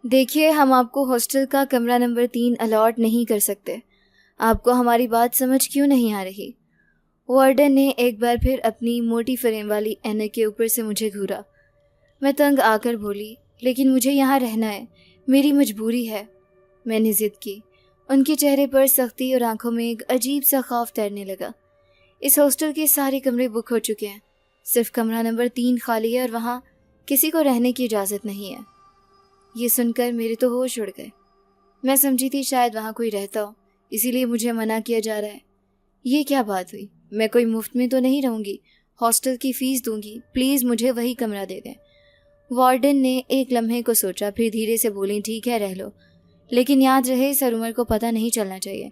دیکھیے، ہم آپ کو ہاسٹل کا کمرہ نمبر 3 الاٹ نہیں کر سکتے۔ آپ کو ہماری بات سمجھ کیوں نہیں آ رہی؟ وارڈن نے ایک بار پھر اپنی موٹی فریم والی اینک کے اوپر سے مجھے گھورا۔ میں تنگ آ کر بولی، لیکن مجھے یہاں رہنا ہے، میری مجبوری ہے۔ میں نے ضد کی۔ ان کے چہرے پر سختی اور آنکھوں میں ایک عجیب سا خوف تیرنے لگا۔ اس ہاسٹل کے سارے کمرے بک ہو چکے ہیں، صرف کمرہ نمبر 3 خالی ہے اور وہاں کسی کو رہنے کی اجازت نہیں ہے۔ یہ سن کر میرے تو ہوش اڑ گئے۔ میں سمجھی تھی شاید وہاں کوئی رہتا ہو، اسی لیے مجھے منع کیا جا رہا ہے۔ یہ کیا بات ہوئی؟ میں کوئی مفت میں تو نہیں رہوں گی، ہاسٹل کی فیس دوں گی، پلیز مجھے وہی کمرہ دے دیں۔ وارڈن نے ایک لمحے کو سوچا، پھر دھیرے سے بولی، ٹھیک ہے رہ لو، لیکن یاد رہے سر عمر کو پتہ نہیں چلنا چاہیے،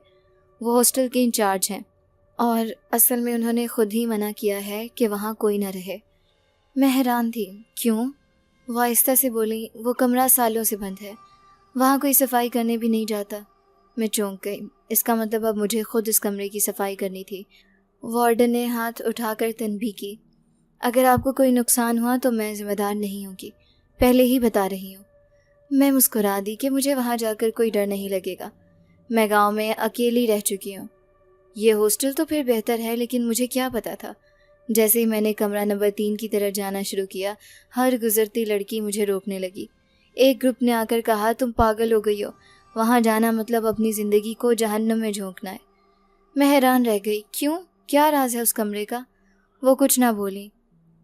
وہ ہاسٹل کے انچارج ہیں اور اصل میں انہوں نے خود ہی منع کیا ہے کہ وہاں کوئی نہ رہے۔ میں حیران تھی۔ کیوں؟ وہ آہستہ سے بولی، وہ کمرہ سالوں سے بند ہے، وہاں کوئی صفائی کرنے بھی نہیں جاتا۔ میں چونک گئی، اس کا مطلب اب مجھے خود اس کمرے کی صفائی کرنی تھی۔ وارڈن نے ہاتھ اٹھا کر تنبیہ کی، اگر آپ کو کوئی نقصان ہوا تو میں ذمہ دار نہیں ہوں گی، پہلے ہی بتا رہی ہوں۔ میں مسکرا دی کہ مجھے وہاں جا کر کوئی ڈر نہیں لگے گا، میں گاؤں میں اکیلی رہ چکی ہوں۔ یہ ہاسٹل تو پھر بہتر ہے، لیکن مجھے کیا پتا تھا۔ جیسے ہی میں نے کمرہ نمبر 3 کی طرف جانا شروع کیا، ہر گزرتی لڑکی مجھے روکنے لگی۔ ایک گروپ نے آ کر کہا، تم پاگل ہو گئی ہو، وہاں جانا مطلب اپنی زندگی کو جہنم میں جھونکنا ہے۔ میں حیران رہ گئی، کیوں؟ کیا راز ہے اس کمرے کا؟ وہ کچھ نہ بولی،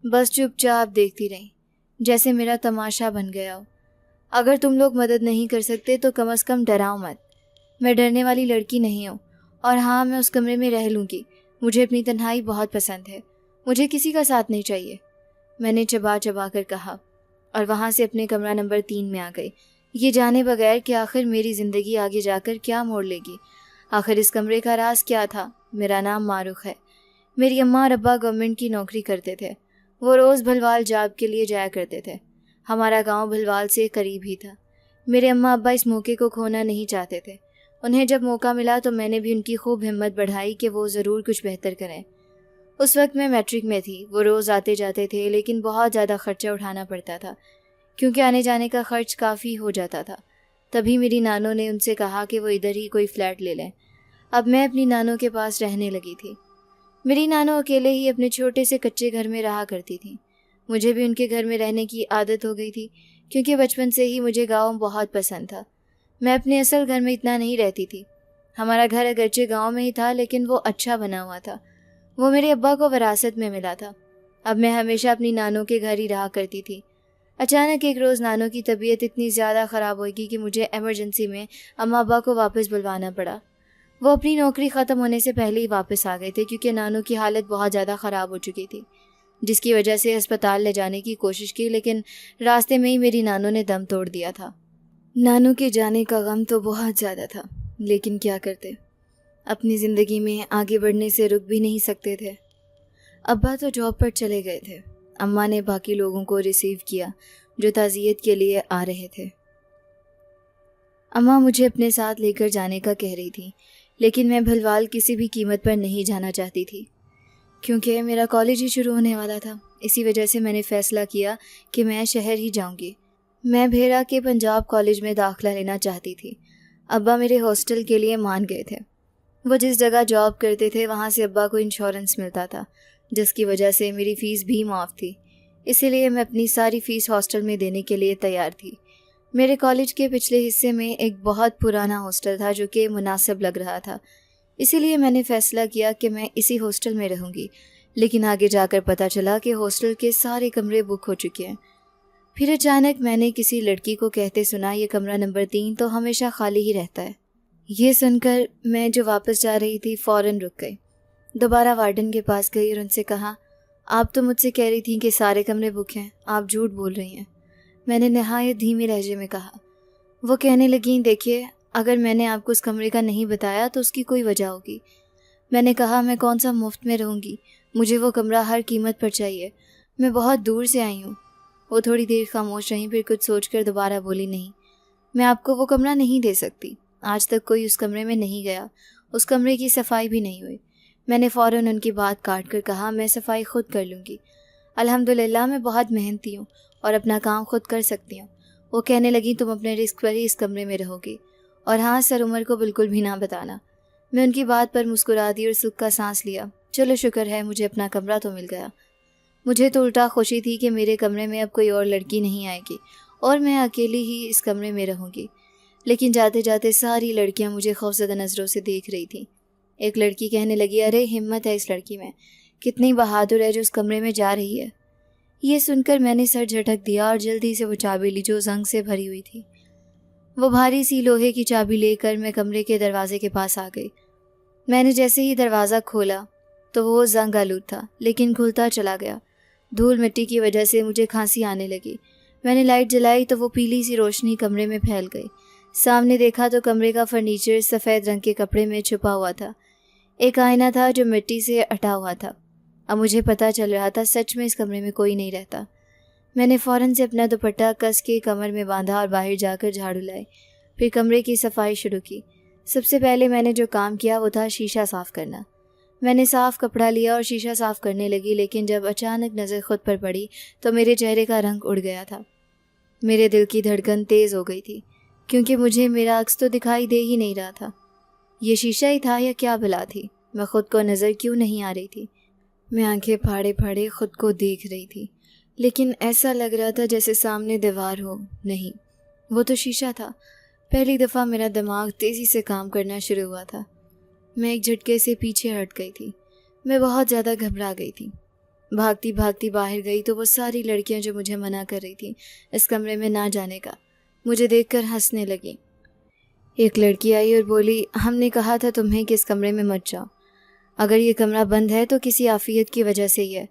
بس چپ چاپ دیکھتی رہی، جیسے میرا تماشا بن گیا ہو۔ اگر تم لوگ مدد نہیں کر سکتے تو کم از کم ڈراؤ مت، میں ڈرنے والی لڑکی نہیں ہوں، اور ہاں میں اس کمرے میں رہ لوں گی، مجھے اپنی تنہائی بہت پسند ہے، مجھے کسی کا ساتھ نہیں چاہیے، میں نے چبا چبا کر کہا، اور وہاں سے اپنے کمرہ نمبر 3 میں آ گئی، یہ جانے بغیر کہ آخر میری زندگی آگے جا کر کیا موڑ لے گی۔ آخر اس کمرے کا راز کیا تھا؟ میرا نام معروف ہے، میری اماں اور ابا گورنمنٹ کی نوکری کرتے تھے، وہ روز بھلوال جاب کے لیے جایا کرتے تھے، ہمارا گاؤں بھلوال سے قریب ہی تھا۔ میرے اماں ابا اس موقع کو کھونا نہیں چاہتے تھے، انہیں جب موقع ملا تو میں نے بھی ان کی خوب ہمت بڑھائی کہ وہ ضرور کچھ بہتر کریں۔ اس وقت میں میٹرک میں تھی، وہ روز آتے جاتے تھے، لیکن بہت زیادہ خرچہ اٹھانا پڑتا تھا، کیونکہ آنے جانے کا خرچ کافی ہو جاتا تھا۔ تبھی میری نانو نے ان سے کہا کہ وہ ادھر ہی کوئی فلیٹ لے لیں۔ اب میں اپنی نانو کے پاس رہنے لگی تھی۔ میری نانو اکیلے ہی اپنے چھوٹے سے کچے گھر میں رہا کرتی تھی، مجھے بھی ان کے گھر میں رہنے کی عادت ہو گئی تھی، کیونکہ بچپن سے ہی مجھے گاؤں بہت پسند تھا۔ میں اپنے اصل گھر میں اتنا نہیں رہتی تھی، ہمارا گھر اگرچہ گاؤں میں ہی تھا لیکن وہ اچھا بنا ہوا تھا، وہ میرے ابا کو وراثت میں ملا تھا۔ اب میں ہمیشہ اپنی نانو کے گھر ہی رہا کرتی تھی۔ اچانک ایک روز نانو کی طبیعت اتنی زیادہ خراب ہوئی کہ مجھے ایمرجنسی میں اماں ابا کو واپس بلوانا پڑا۔ وہ اپنی نوکری ختم ہونے سے پہلے ہی واپس آ گئے تھے، کیونکہ نانو کی حالت بہت زیادہ خراب ہو چکی تھی، جس کی وجہ سے ہسپتال لے جانے کی کوشش کی، لیکن راستے میں ہی میری نانو نے دم توڑ دیا تھا۔ نانو کے جانے کا غم تو بہت زیادہ تھا، لیکن کیا کرتے، اپنی زندگی میں آگے بڑھنے سے رک بھی نہیں سکتے تھے۔ ابا تو جاب پر چلے گئے تھے، اماں نے باقی لوگوں کو ریسیو کیا جو تعزیت کے لیے آ رہے تھے۔ اماں مجھے اپنے ساتھ لے کر جانے کا کہہ رہی تھی، لیکن میں بھلوال کسی بھی قیمت پر نہیں جانا چاہتی تھی، کیونکہ میرا کالج ہی شروع ہونے والا تھا۔ اسی وجہ سے میں نے فیصلہ کیا کہ میں شہر ہی جاؤں گی۔ میں بھیرا کے پنجاب کالج میں داخلہ لینا چاہتی تھی۔ ابا میرے ہاسٹل کے لیے مان گئے تھے۔ وہ جس جگہ جاب کرتے تھے وہاں سے ابا کو انشورنس ملتا تھا، جس کی وجہ سے میری فیس بھی معاف تھی، اسی لیے میں اپنی ساری فیس ہاسٹل میں دینے کے لیے تیار تھی۔ میرے کالج کے پچھلے حصے میں ایک بہت پرانا ہاسٹل تھا جو کہ مناسب لگ رہا تھا، اسی لیے میں نے فیصلہ کیا کہ میں اسی ہاسٹل میں رہوں گی، لیکن آگے جا کر پتہ چلا کہ ہاسٹل کے سارے کمرے بک ہو چکے ہیں۔ پھر اچانک میں نے کسی لڑکی کو کہتے سنا، یہ کمرہ نمبر 3 تو ہمیشہ خالی ہی رہتا ہے۔ یہ سن کر میں جو واپس جا رہی تھی فوراً رک گئی، دوبارہ وارڈن کے پاس گئی اور ان سے کہا، آپ تو مجھ سے کہہ رہی تھیں کہ سارے کمرے بک ہیں، آپ جھوٹ بول رہی ہیں۔ میں نے نہایت دھیمی لہجے میں کہا۔ وہ کہنے لگیں، دیکھیے اگر میں نے آپ کو اس کمرے کا نہیں بتایا تو اس کی کوئی وجہ ہوگی۔ میں نے کہا، میں کون سا مفت میں رہوں گی، مجھے وہ کمرہ ہر قیمت پر چاہیے، میں بہت دور سے آئی ہوں۔ وہ تھوڑی دیر خاموش رہیں، پھر کچھ سوچ کر دوبارہ بولی، نہیں، میں آپ کو وہ کمرہ نہیں دے سکتی، آج تک کوئی اس کمرے میں نہیں گیا، اس کمرے کی صفائی بھی نہیں ہوئی۔ میں نے فوراً ان کی بات کاٹ کر کہا، میں صفائی خود کر لوں گی، الحمدللہ میں بہت محنتی ہوں اور اپنا کام خود کر سکتی ہوں، وہ کہنے لگی تم اپنے رسک پر ہی اس کمرے میں رہو گی، اور ہاں سر عمر کو بالکل بھی نہ بتانا۔ میں ان کی بات پر مسکرا دی اور سکھ کا سانس لیا۔ چلو شکر ہے مجھے اپنا کمرہ تو مل گیا۔ مجھے تو الٹا خوشی تھی کہ میرے کمرے میں اب کوئی اور لڑکی نہیں آئے گی اور میں اکیلی ہی اس کمرے میں رہوں گی۔ لیکن جاتے جاتے ساری لڑکیاں مجھے خوفزدہ نظروں سے دیکھ رہی تھیں۔ ایک لڑکی کہنے لگی، ارے ہمت ہے اس لڑکی میں، کتنی بہادر ہے جو اس کمرے میں جا رہی ہے۔ یہ سن کر میں نے سر جھٹک دیا اور جلدی سے وہ چابی لی جو زنگ سے بھری ہوئی تھی۔ وہ بھاری سی لوہے کی چابی لے کر میں کمرے کے دروازے کے پاس آ گئی۔ میں نے جیسے ہی دروازہ کھولا تو وہ زنگ آلود تھا، لیکن کھلتا چلا گیا۔ دھول مٹی کی وجہ سے مجھے کھانسی آنے لگی۔ میں نے لائٹ جلائی تو وہ پیلی سی روشنی کمرے میں پھیل گئی۔ سامنے دیکھا تو کمرے کا فرنیچر سفید رنگ کے کپڑے میں چھپا ہوا تھا۔ ایک آئینہ تھا جو مٹی سے اٹا ہوا تھا۔ اب مجھے پتہ چل رہا تھا سچ میں اس کمرے میں کوئی نہیں رہتا۔ میں نے فوراً سے اپنا دوپٹہ کس کے کمر میں باندھا اور باہر جا کر جھاڑو لائی، پھر کمرے کی صفائی شروع کی۔ سب سے پہلے میں نے جو کام کیا وہ تھا شیشہ صاف کرنا۔ میں نے صاف کپڑا لیا اور شیشہ صاف کرنے لگی، لیکن جب اچانک نظر خود پر پڑی تو میرے چہرے کا رنگ اڑ گیا تھا۔ میرے دل کی دھڑکن تیز ہو گئی تھی، کیونکہ مجھے میرا عکس تو دکھائی دے ہی نہیں رہا تھا۔ یہ شیشہ ہی تھا یا کیا بلا تھی؟ میں خود کو نظر کیوں نہیں آ رہی تھی؟ میں آنکھیں پھاڑے پھاڑے خود کو دیکھ رہی تھی، لیکن ایسا لگ رہا تھا جیسے سامنے دیوار ہو۔ نہیں، وہ تو شیشہ تھا۔ پہلی دفعہ میرا دماغ تیزی سے کام کرنا شروع ہوا تھا۔ میں ایک جھٹکے سے پیچھے ہٹ گئی تھی۔ میں بہت زیادہ گھبرا گئی تھی۔ بھاگتی بھاگتی باہر گئی تو وہ ساری لڑکیاں جو مجھے منع کر رہی تھیں اس کمرے میں نہ جانے کا، مجھے دیکھ کر ہنسنے لگیں۔ ایک لڑکی آئی اور بولی، ہم نے کہا تھا تمہیں کہ اس کمرے میں مت جاؤ۔ اگر یہ کمرہ بند ہے تو کسی عافیت کی وجہ سے ہی ہے۔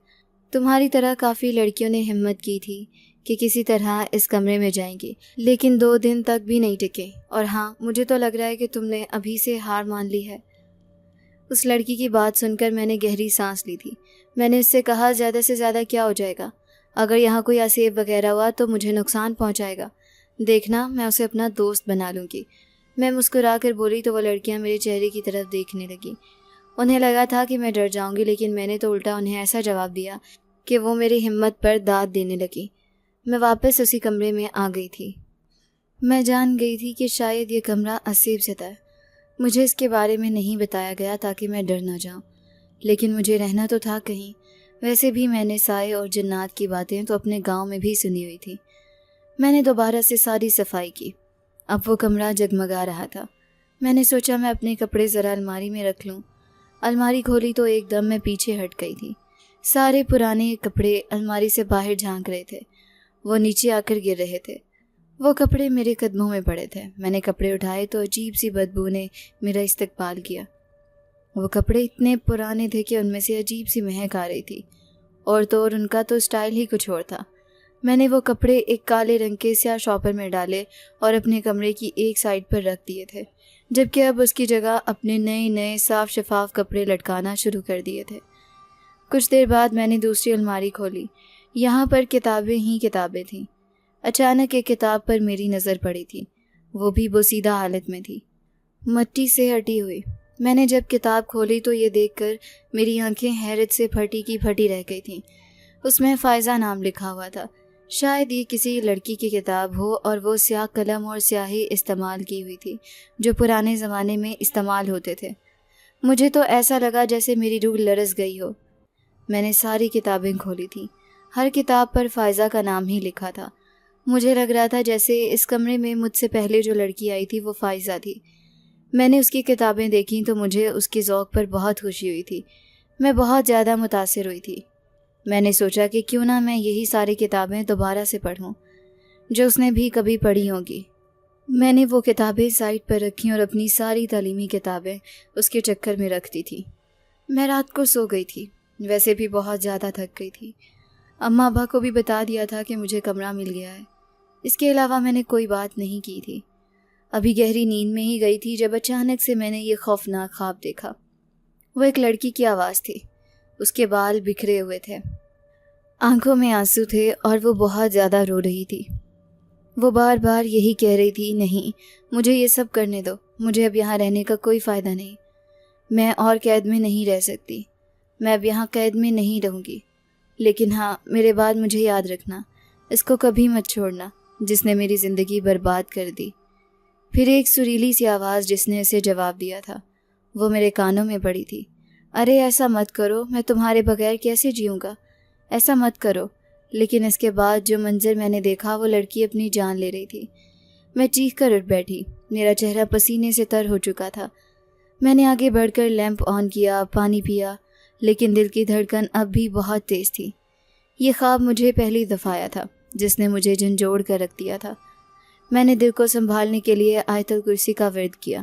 تمہاری طرح کافی لڑکیوں نے ہمت کی تھی کہ کسی طرح اس کمرے میں جائیں گی، لیکن 2 دن تک بھی نہیں ٹکے، اور ہاں مجھے تو لگ رہا ہے کہ تم نے ابھی سے ہار مان لی ہے۔ اس لڑکی کی بات سن کر میں نے گہری سانس لی تھی۔ میں نے اس سے کہا، زیادہ سے زیادہ کیا ہو جائے گا؟ اگر یہاں کوئی اسیب وغیرہ ہوا تو مجھے نقصان پہنچائے گا۔ دیکھنا میں اسے اپنا دوست بنا لوں گی۔ میں مسکرا کر بولی تو وہ لڑکیاں میرے چہرے کی طرف دیکھنے لگیں۔ انہیں لگا تھا کہ میں ڈر جاؤں گی، لیکن میں نے تو الٹا انہیں ایسا جواب دیا کہ وہ میری ہمت پر داد دینے لگی۔ میں واپس اسی کمرے میں آ گئی تھی۔ میں جان گئی تھی کہ شاید یہ کمرہ اسیب سے تھا۔ مجھے اس کے بارے میں نہیں بتایا گیا تاکہ میں ڈر نہ جاؤں، لیکن مجھے رہنا تو تھا کہیں۔ ویسے بھی میں نے سائے اور جنات کی باتیں تو اپنے گاؤں میں بھی سنی ہوئی تھی۔ میں نے دوبارہ سے ساری صفائی کی۔ اب وہ کمرہ جگمگا رہا تھا۔ میں نے سوچا میں اپنے کپڑے ذرا الماری میں رکھ لوں۔ الماری کھولی تو ایک دم میں پیچھے ہٹ گئی تھی۔ سارے پرانے کپڑے الماری سے باہر جھانک رہے تھے۔ وہ نیچے آ کر گر رہے تھے۔ وہ کپڑے میرے قدموں میں پڑے تھے۔ میں نے کپڑے اٹھائے تو عجیب سی بدبو نے میرا استقبال کیا۔ وہ کپڑے اتنے پرانے تھے کہ ان میں سے عجیب سی مہک آ رہی تھی، اور تو اور ان کا تو اسٹائل ہی کچھ اور تھا۔ میں نے وہ کپڑے ایک کالے رنگ کے سیاہ شاپر میں ڈالے اور اپنے کمرے کی ایک سائڈ پر رکھ دیے تھے، جبکہ اب اس کی جگہ اپنے نئے صاف شفاف کپڑے لٹکانا شروع کر دیے تھے۔ کچھ دیر بعد میں نے دوسری الماری کھولی۔ یہاں پر کتابیں ہی کتابیں تھیں۔ اچانک ایک کتاب پر میری نظر پڑی تھی، وہ بھی بوسیدہ حالت میں تھی، مٹی سے ہٹی ہوئی۔ میں نے جب کتاب کھولی تو یہ دیکھ کر میری آنکھیں حیرت سے پھٹی کی پھٹی رہ گئی تھیں۔ اس میں فائزہ نام لکھا ہوا تھا۔ شاید یہ کسی لڑکی کی کتاب ہو، اور وہ سیاہ قلم اور سیاہی استعمال کی ہوئی تھی جو پرانے زمانے میں استعمال ہوتے تھے۔ مجھے تو ایسا لگا جیسے میری روح لرز گئی ہو۔ میں نے ساری کتابیں کھولی تھیں۔ ہر کتاب پر فائزہ کا نام ہی لکھا تھا۔ مجھے لگ رہا تھا جیسے اس کمرے میں مجھ سے پہلے جو لڑکی آئی تھی وہ فائزہ تھی۔ میں نے اس کی کتابیں دیکھیں تو مجھے اس کے ذوق پر بہت خوشی ہوئی تھی۔ میں بہت زیادہ متاثر ہوئی تھی۔ میں نے سوچا کہ کیوں نہ میں یہی ساری کتابیں دوبارہ سے پڑھوں جو اس نے بھی کبھی پڑھی ہوں گی۔ میں نے وہ کتابیں سائڈ پر رکھیں اور اپنی ساری تعلیمی کتابیں اس کے چکر میں رکھتی تھی۔ میں رات کو سو گئی تھی، ویسے بھی بہت زیادہ تھک گئی تھی۔ اماں ابا کو بھی بتا دیا تھا کہ مجھے کمرہ مل گیا ہے۔ اس کے علاوہ میں نے کوئی بات نہیں کی تھی۔ ابھی گہری نیند میں ہی گئی تھی جب اچانک سے میں نے یہ خوفناک خواب دیکھا۔ وہ ایک لڑکی کی آواز تھی۔ اس کے بال بکھرے ہوئے تھے، آنکھوں میں آنسو تھے، اور وہ بہت زیادہ رو رہی تھی۔ وہ بار بار یہی کہہ رہی تھی، نہیں مجھے یہ سب کرنے دو، مجھے اب یہاں رہنے کا کوئی فائدہ نہیں، میں اور قید میں نہیں رہ سکتی، میں اب یہاں قید میں نہیں رہوں گی، لیکن ہاں میرے بعد مجھے یاد رکھنا، اس کو کبھی مت چھوڑنا، جس نے میری زندگی برباد کر دی۔ پھر ایک سریلی سی آواز جس نے اسے جواب دیا تھا، وہ میرے کانوں میں پڑی تھی۔ ارے ایسا مت کرو، میں تمہارے بغیر کیسے جیوں گا، ایسا مت کرو۔ لیکن اس کے بعد جو منظر میں نے دیکھا، وہ لڑکی اپنی جان لے رہی تھی۔ میں چیخ کر اٹھ بیٹھی، میرا چہرہ پسینے سے تر ہو چکا تھا۔ میں نے آگے بڑھ کر لیمپ آن کیا، پانی پیا، لیکن دل کی دھڑکن اب بھی بہت تیز تھی۔ یہ خواب مجھے پہلی دفعہ آیا تھا جس نے مجھے جھنجھوڑ کر رکھ دیا تھا۔ میں نے دل کو سنبھالنے کے لیے آیت الکرسی کا ورد کیا۔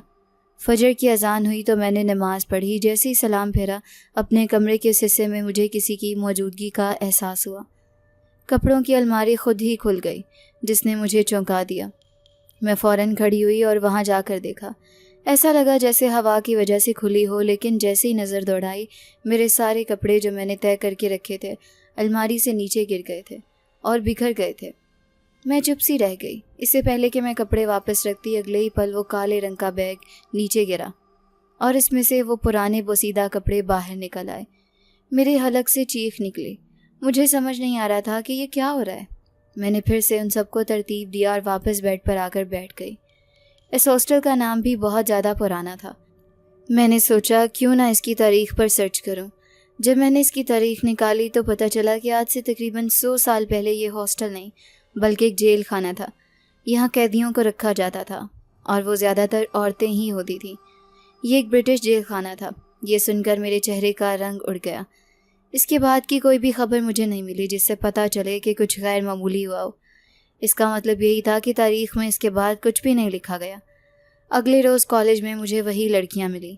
فجر کی اذان ہوئی تو میں نے نماز پڑھی۔ جیسے ہی سلام پھیرا، اپنے کمرے کے اس حصے میں مجھے کسی کی موجودگی کا احساس ہوا۔ کپڑوں کی الماری خود ہی کھل گئی، جس نے مجھے چونکا دیا۔ میں فوراً کھڑی ہوئی اور وہاں جا کر دیکھا۔ ایسا لگا جیسے ہوا کی وجہ سے کھلی ہو، لیکن جیسے ہی نظر دوڑائی، میرے سارے کپڑے جو میں نے طے کر کے رکھے تھے الماری سے نیچے گر گئے تھے اور بکھر گئے تھے۔ میں چپ سی رہ گئی۔ اس سے پہلے کہ میں کپڑے واپس رکھتی، اگلے ہی پل وہ کالے رنگ کا بیگ نیچے گرا اور اس میں سے وہ پرانے بوسیدہ کپڑے باہر نکل آئے۔ میرے حلق سے چیخ نکلی۔ مجھے سمجھ نہیں آ رہا تھا کہ یہ کیا ہو رہا ہے۔ میں نے پھر سے ان سب کو ترتیب دیا اور واپس بیڈ پر آ کر بیٹھ گئی۔ اس ہاسٹل کا نام بھی بہت زیادہ پرانا تھا۔ میں نے سوچا کیوں نہ اس کی تاریخ پر سرچ کروں۔ جب میں نے اس کی تاریخ نکالی تو پتہ چلا کہ آج سے تقریباً 100 سال پہلے یہ ہاسٹل نہیں بلکہ ایک جیل خانہ تھا۔ یہاں قیدیوں کو رکھا جاتا تھا اور وہ زیادہ تر عورتیں ہی ہوتی تھیں۔ یہ ایک برٹش جیل خانہ تھا۔ یہ سن کر میرے چہرے کا رنگ اڑ گیا۔ اس کے بعد کی کوئی بھی خبر مجھے نہیں ملی جس سے پتہ چلے کہ کچھ غیر معمولی ہوا ہو۔ اس کا مطلب یہی تھا کہ تاریخ میں اس کے بعد کچھ بھی نہیں لکھا گیا۔ اگلے روز کالج میں مجھے وہی لڑکیاں ملی۔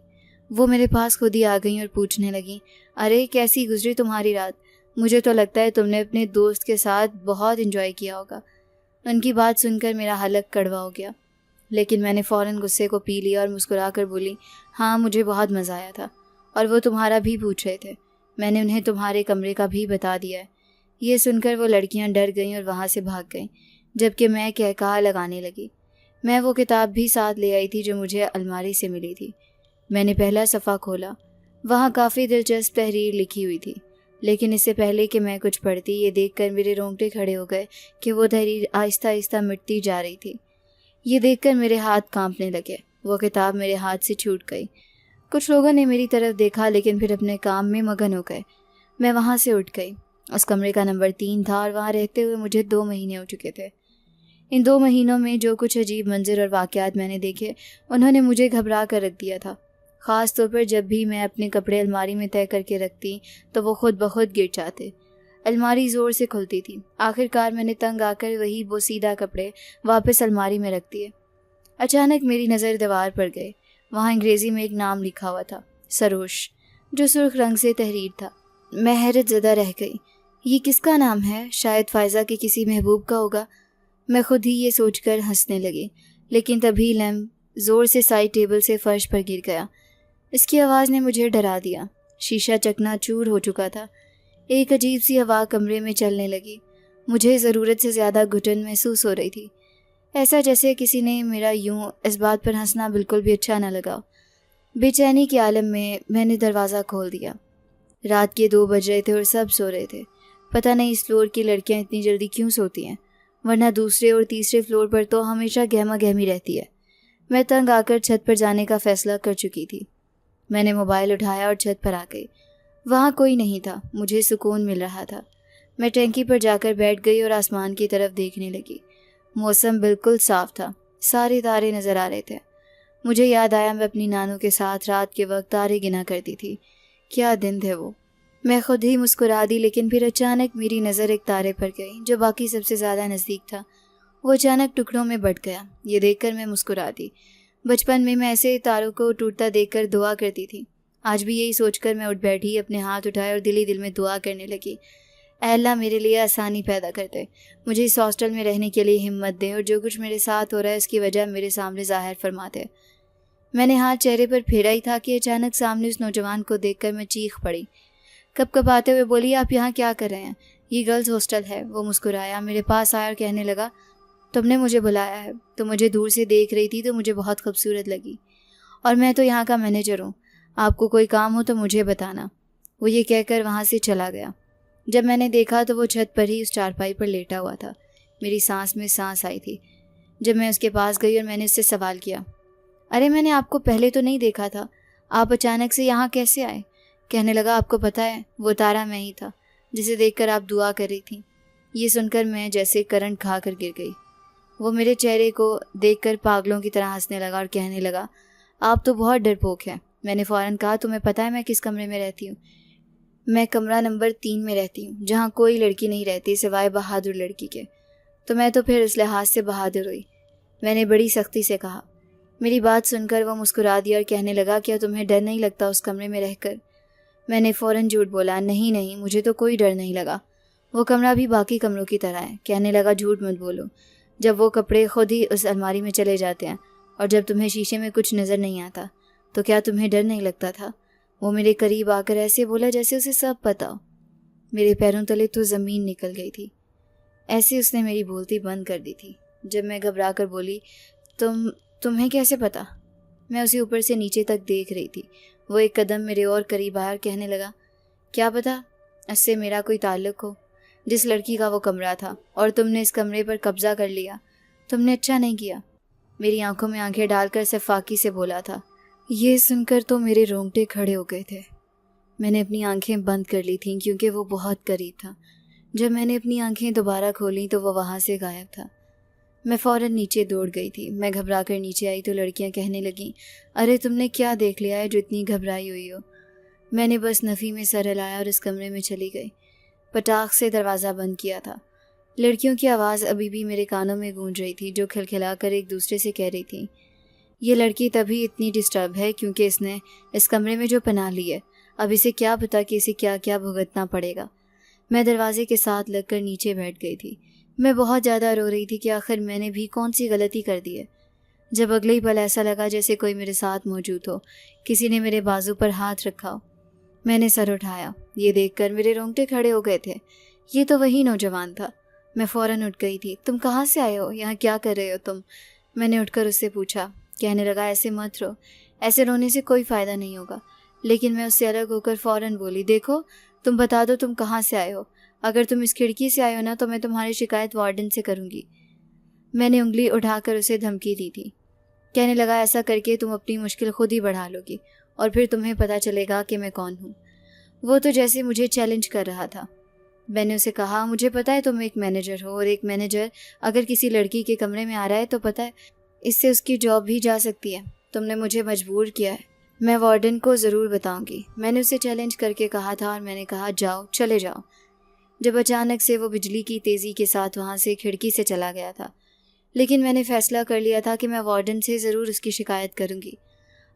وہ میرے پاس خود ہی آ گئیں اور پوچھنے لگیں، ارے کیسی گزری تمہاری رات؟ مجھے تو لگتا ہے تم نے اپنے دوست کے ساتھ بہت انجوائے کیا ہوگا۔ ان کی بات سن کر میرا حلق کڑوا ہو گیا، لیکن میں نے فوراً غصے کو پی لیا اور مسکرا کر بولی، ہاں مجھے بہت مزہ آیا تھا، اور وہ تمہارا بھی پوچھ رہے تھے۔ میں نے انہیں تمہارے کمرے کا بھی بتا دیا ہے۔ یہ سن کر وہ لڑکیاں ڈر گئیں اور وہاں سے بھاگ گئیں، جبکہ میں کہکہا لگانے لگی۔ میں وہ کتاب بھی ساتھ لے آئی تھی جو مجھے الماری سے ملی تھی۔ میں نے پہلا صفحہ کھولا۔ وہاں کافی دلچسپ تحریر لکھی ہوئی تھی، لیکن اس سے پہلے کہ میں کچھ پڑھتی، یہ دیکھ کر میرے رونگٹے کھڑے ہو گئے کہ وہ تحریر آہستہ آہستہ مٹتی جا رہی تھی۔ یہ دیکھ کر میرے ہاتھ کانپنے لگے۔ وہ کتاب میرے ہاتھ سے چھوٹ گئی۔ کچھ لوگوں نے میری طرف دیکھا لیکن پھر اپنے کام میں مگن ہو گئے۔ میں وہاں سے اٹھ گئی۔ اس کمرے کا نمبر 3 تھا اور وہاں رہتے ہوئے مجھے 2 مہینے ہو چکے تھے۔ ان 2 مہینوں میں جو کچھ عجیب منظر اور واقعات میں نے دیکھے، انہوں نے مجھے گھبرا کر رکھ دیا تھا۔ خاص طور پر جب بھی میں اپنے کپڑے الماری میں طے کر کے رکھتی تو وہ خود بخود گر جاتے۔ الماری زور سے کھلتی تھی۔ آخر کار میں نے تنگ آ کر وہی بوسیدہ کپڑے واپس الماری میں رکھ دیے۔ اچانک میری نظر دیوار پر گئی۔ وہاں انگریزی میں ایک نام لکھا ہوا تھا، سروش، جو سرخ رنگ سے تحریر تھا۔ میں حیرت زدہ رہ گئی۔ یہ کس کا نام ہے؟ شاید فائزہ کے کسی محبوب کا ہوگا۔ میں خود ہی یہ سوچ کر ہنسنے لگی، لیکن تبھی لیمپ زور سے سائڈ ٹیبل سے فرش پر گر گیا۔ اس کی آواز نے مجھے ڈرا دیا۔ شیشہ چکنا چور ہو چکا تھا۔ ایک عجیب سی ہوا کمرے میں چلنے لگی۔ مجھے ضرورت سے زیادہ گھٹن محسوس ہو رہی تھی، ایسا جیسے کسی نے میرا یوں اس بات پر ہنسنا بالکل بھی اچھا نہ لگا۔ بے چینی کے عالم میں نے دروازہ کھول دیا۔ رات کے 2 بج رہے تھے اور سب سو رہے تھے۔ پتہ نہیں اس فلور کی لڑکیاں اتنی جلدی کیوں سوتی ہیں، ورنہ دوسرے اور تیسرے فلور پر تو ہمیشہ گہما گہمی رہتی ہے۔ میں تنگ آ کر چھت پر جانے کا فیصلہ کر چکی تھی۔ میں نے موبائل اٹھایا اور چھت پر آ گئی۔ وہاں کوئی نہیں تھا۔ مجھے سکون مل رہا تھا۔ میں ٹینکی پر جا کر بیٹھ گئی اور آسمان کی طرف دیکھنے لگی۔ موسم بالکل صاف تھا، سارے تارے نظر آ رہے تھے۔ مجھے یاد آیا میں اپنی نانو کے ساتھ رات کے وقت تارے گنا کرتی تھی۔ کیا دن تھے وہ۔ میں خود ہی مسکرا دی، لیکن پھر اچانک میری نظر ایک تارے پر گئی جو باقی سب سے زیادہ نزدیک تھا۔ وہ اچانک ٹکڑوں میں بٹ گیا۔ یہ دیکھ کر میں مسکرا دی۔ بچپن میں ایسے تاروں کو ٹوٹتا دیکھ کر دعا کرتی تھی۔ آج بھی یہی سوچ کر میں اٹھ بیٹھی، اپنے ہاتھ اٹھائے اور دل ہی دل میں دعا کرنے لگی، اے اللہ میرے لیے آسانی پیدا کر دے، مجھے اس ہاسٹل میں رہنے کے لیے ہمت دے، اور جو کچھ میرے ساتھ ہو رہا ہے اس کی وجہ میرے سامنے ظاہر فرما دے۔ میں نے ہاتھ چہرے پر پھیرا ہی تھا کہ اچانک سامنے اس نوجوان کو دیکھ کر میں چیخ پڑی۔ کپ کپ آتے ہوئے بولی، آپ یہاں کیا کر رہے ہیں؟ یہ گرلز ہاسٹل ہے۔ وہ مسکرایا، میرے پاس آیا اور کہنے لگا، تم نے مجھے بلایا ہے، تو مجھے دور سے دیکھ رہی تھی تو مجھے بہت خوبصورت لگی، اور میں تو یہاں کا مینیجر ہوں، آپ کو کوئی کام ہو تو مجھے بتانا۔ وہ یہ کہہ کر وہاں سے چلا گیا۔ جب میں نے دیکھا تو وہ چھت پر ہی اس چارپائی پر لیٹا ہوا تھا۔ میری سانس میں سانس آئی تھی جب میں اس کے پاس گئی اور میں نے اس سے سوال کیا، ارے میں نے آپ کو پہلے تو نہیں دیکھا تھا، آپ اچانک سے یہاں کیسے آئے؟ کہنے لگا، آپ کو پتہ ہے وہ تارا میں ہی تھا جسے دیکھ کر آپ دعا کر رہی تھیں۔ یہ سن کر میں جیسے کرنٹ کھا کر گر گئی۔ وہ میرے چہرے کو دیکھ کر پاگلوں کی طرح ہنسنے لگا اور کہنے لگا، آپ تو بہت ڈرپوک ہیں۔ میں نے فوراً کہا، تمہیں پتہ ہے میں کس کمرے میں رہتی ہوں؟ میں کمرہ نمبر 3 میں رہتی ہوں، جہاں کوئی لڑکی نہیں رہتی سوائے بہادر لڑکی کے۔ تو میں تو پھر اس لحاظ سے بہادر ہوئی، میں نے بڑی سختی سے کہا۔ میری بات سن کر وہ مسکرا دیا اور کہنے لگا، کیا تمہیں ڈر نہیں لگتا اس کمرے میں رہ کر؟ میں نے فوراً جھوٹ بولا، نہیں مجھے تو کوئی ڈر نہیں لگا، وہ کمرہ بھی باقی کمروں کی طرح ہے۔ کہنے لگا، جھوٹ مت بولو، جب وہ کپڑے خود ہی اس الماری میں چلے جاتے ہیں اور جب تمہیں شیشے میں کچھ نظر نہیں آتا تو کیا تمہیں ڈر نہیں لگتا تھا؟ وہ میرے قریب آ کر ایسے بولا جیسے اسے سب پتا ہو۔ میرے پیروں تلے تو زمین نکل گئی تھی، ایسے اس نے میری بولتی بند کر دی تھی۔ جب میں گھبرا کر بولی، تمہیں کیسے پتا؟ میں اسے اوپر سے نیچے تک دیکھ رہی تھی۔ وہ ایک قدم میرے اور قریب آیا اور کہنے لگا، کیا پتا اس سے میرا کوئی تعلق ہو، جس لڑکی کا وہ کمرہ تھا، اور تم نے اس کمرے پر قبضہ کر لیا۔ تم نے اچھا نہیں کیا۔ میری آنکھوں میں آنکھیں ڈال کر شفاقی سے بولا تھا۔ یہ سن کر تو میرے رونگٹے کھڑے ہو گئے تھے۔ میں نے اپنی آنکھیں بند کر لی تھیں کیونکہ وہ بہت قریب تھا۔ جب میں نے اپنی آنکھیں دوبارہ کھولیں تو وہ وہاں سے غائب تھا۔ میں فوراً نیچے دوڑ گئی تھی۔ میں گھبرا کر نیچے آئی تو لڑکیاں کہنے لگیں، ارے تم نے کیا دیکھ لیا ہے جو اتنی گھبرائی ہوئی ہو؟ میں نے بس نفی میں سر ہلایا اور اس کمرے میں چلی گئی۔ پٹاخ سے دروازہ بند کیا تھا۔ لڑکیوں کی آواز ابھی بھی میرے کانوں میں گونج رہی تھی، جو کھلکھلا کر ایک دوسرے سے کہہ رہی تھیں، یہ لڑکی تبھی اتنی ڈسٹرب ہے کیونکہ اس نے اس کمرے میں جو پناہ لی ہے، اب اسے کیا پتا کہ اسے کیا کیا بھگتنا پڑے گا۔ میں دروازے کے ساتھ لگ کر نیچے بیٹھ گئی تھی۔ میں بہت زیادہ رو رہی تھی کہ آخر میں نے بھی کون سی غلطی کر دی ہے۔ جب اگلے ہی پل ایسا لگا جیسے کوئی میرے ساتھ موجود ہو، کسی نے میرے بازو پر ہاتھ رکھا ہو۔ میں نے سر اٹھایا، یہ دیکھ کر میرے رونگٹے کھڑے ہو گئے تھے۔ یہ تو وہی نوجوان تھا۔ میں فوراً اٹھ گئی تھی۔ تم کہاں سے آئے ہو؟ یہاں کیا کر رہے ہو تم؟ میں نے اٹھ کر اس سے پوچھا۔ کہنے لگا، ایسے مت رو، ایسے رونے سے کوئی فائدہ نہیں ہوگا۔ لیکن میں اس سے الگ ہو کر فوراً بولی، دیکھو تم بتا دو تم کہاں سے آئے ہو۔ اگر تم اس کھڑکی سے آئے ہو نا تو میں تمہاری شکایت وارڈن سے کروں گی۔ میں نے انگلی اٹھا کر اسے دھمکی دی تھی۔ کہنے لگا، ایسا کر کے تم اپنی مشکل خود ہی بڑھا لو گی اور پھر تمہیں پتہ چلے گا کہ میں کون ہوں۔ وہ تو جیسے مجھے چیلنج کر رہا تھا۔ میں نے اسے کہا، مجھے پتہ ہے تم ایک مینیجر ہو، اور ایک مینیجر اگر کسی لڑکی کے کمرے میں آ رہا ہے تو پتہ ہے اس سے اس کی جاب بھی جا سکتی ہے۔ تم نے مجھے مجبور کیا ہے، میں وارڈن کو ضرور بتاؤں گی۔ میں نے اسے چیلنج کر کے کہا تھا اور میں نے کہا، جاؤ، چلے جاؤ۔ جب اچانک سے وہ بجلی کی تیزی کے ساتھ وہاں سے کھڑکی سے چلا گیا تھا۔ لیکن میں نے فیصلہ کر لیا تھا کہ میں وارڈن سے ضرور اس کی شکایت کروں گی۔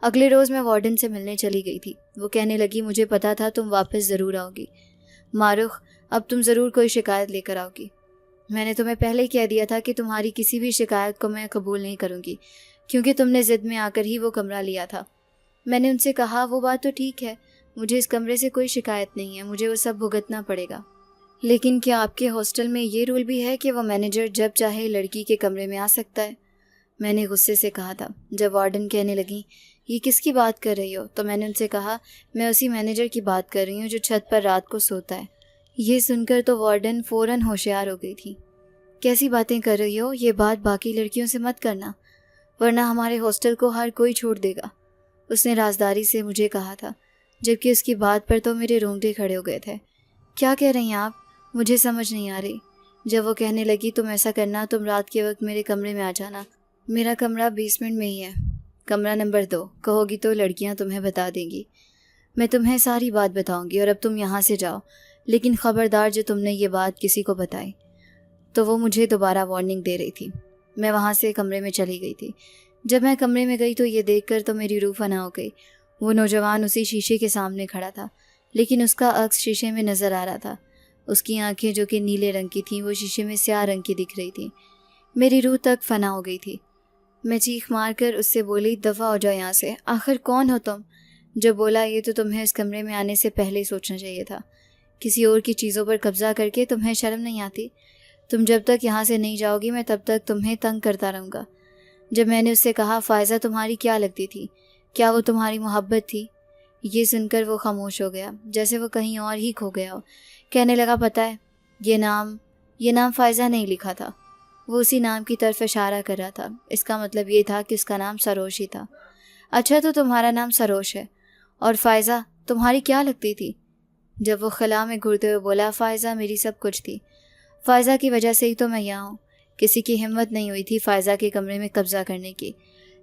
اگلے روز میں وارڈن سے ملنے چلی گئی تھی۔ وہ کہنے لگی، مجھے پتا تھا تم واپس ضرور آؤ گی ماروخ، اب تم ضرور کوئی شکایت لے کر آؤ گی۔ میں نے تمہیں پہلے ہی کہہ دیا تھا کہ تمہاری کسی بھی شکایت کو میں قبول نہیں کروں گی، کیونکہ تم نے ضد میں آ کر ہی وہ کمرہ لیا تھا۔ میں نے ان سے کہا، وہ بات تو ٹھیک ہے، مجھے اس کمرے سے کوئی شکایت نہیں ہے، مجھے وہ سب بھگتنا پڑے گا، لیکن کیا آپ کے ہاسٹل میں یہ رول بھی ہے کہ وہ مینیجر جب چاہے لڑکی کے کمرے میں آ سکتا ہے؟ میں نے غصے سے کہا تھا۔ جب وارڈن کہنے لگی، یہ کس کی بات کر رہی ہو؟ تو میں نے ان سے کہا، میں اسی مینیجر کی بات کر رہی ہوں جو چھت پر رات کو سوتا ہے۔ یہ سن کر تو وارڈن فوراً ہوشیار ہو گئی تھی۔ کیسی باتیں کر رہی ہو؟ یہ بات باقی لڑکیوں سے مت کرنا، ورنہ ہمارے ہاسٹل کو ہر کوئی چھوڑ دے گا، اس نے رازداری سے مجھے کہا تھا، جبکہ اس کی بات پر تو میرے رونگٹے کھڑے ہو گئے تھے۔ کیا کہہ رہی ہیں آپ؟ مجھے سمجھ نہیں آ رہی۔ جب وہ کہنے لگی، تم ایسا کرنا، تم رات کے وقت میرے کمرے میں آ جانا، میرا کمرہ بیسمنٹ میں ہی ہے، کمرہ نمبر 2، کہو گی تو لڑکیاں تمہیں بتا دیں گی، میں تمہیں ساری بات بتاؤں گی، اور اب تم یہاں سے جاؤ، لیکن خبردار جو تم نے یہ بات کسی کو بتائی۔ تو وہ مجھے دوبارہ وارننگ دے رہی تھی۔ میں وہاں سے کمرے میں چلی گئی تھی۔ جب میں کمرے میں گئی تو یہ دیکھ کر تو میری روح فنا ہو گئی۔ وہ نوجوان اسی شیشے کے سامنے کھڑا تھا، لیکن اس کا عکس شیشے میں نظر آ رہا تھا۔ اس کی آنکھیں جو کہ نیلے رنگ کی تھیں وہ شیشے میں سیاہ رنگ کی دکھ رہی تھیں۔ میری روح تک فنا ہو گئی تھی۔ میں چیخ مار کر اس سے بولی، دفع ہو جاؤ یہاں سے، آخر کون ہو تم؟ جو بولا، یہ تو تمہیں اس کمرے میں آنے سے پہلے ہی سوچنا چاہیے تھا، کسی اور کی چیزوں پر قبضہ کر کے تمہیں شرم نہیں آتی؟ تم جب تک یہاں سے نہیں جاؤ گی میں تب تک تمہیں تنگ کرتا رہوں گا۔ جب میں نے اس سے کہا، فائزہ تمہاری کیا لگتی تھی؟ کیا وہ تمہاری محبت تھی؟ یہ سن کر وہ خاموش ہو گیا، جیسے وہ کہیں اور ہی کھو گیا ہو۔ کہنے لگا، پتہ ہے یہ نام فائزہ نہیں لکھا تھا، وہ اسی نام کی طرف اشارہ کر رہا تھا۔ اس کا مطلب یہ تھا کہ اس کا نام سروش ہی تھا۔ اچھا تو تمہارا نام سروش ہے، اور فائزہ تمہاری کیا لگتی تھی؟ جب وہ خلا میں گھرتے ہوئے بولا، فائزہ میری سب کچھ تھی، فائزہ کی وجہ سے ہی تو میں یہاں ہوں۔ کسی کی ہمت نہیں ہوئی تھی فائزہ کے کمرے میں قبضہ کرنے کی،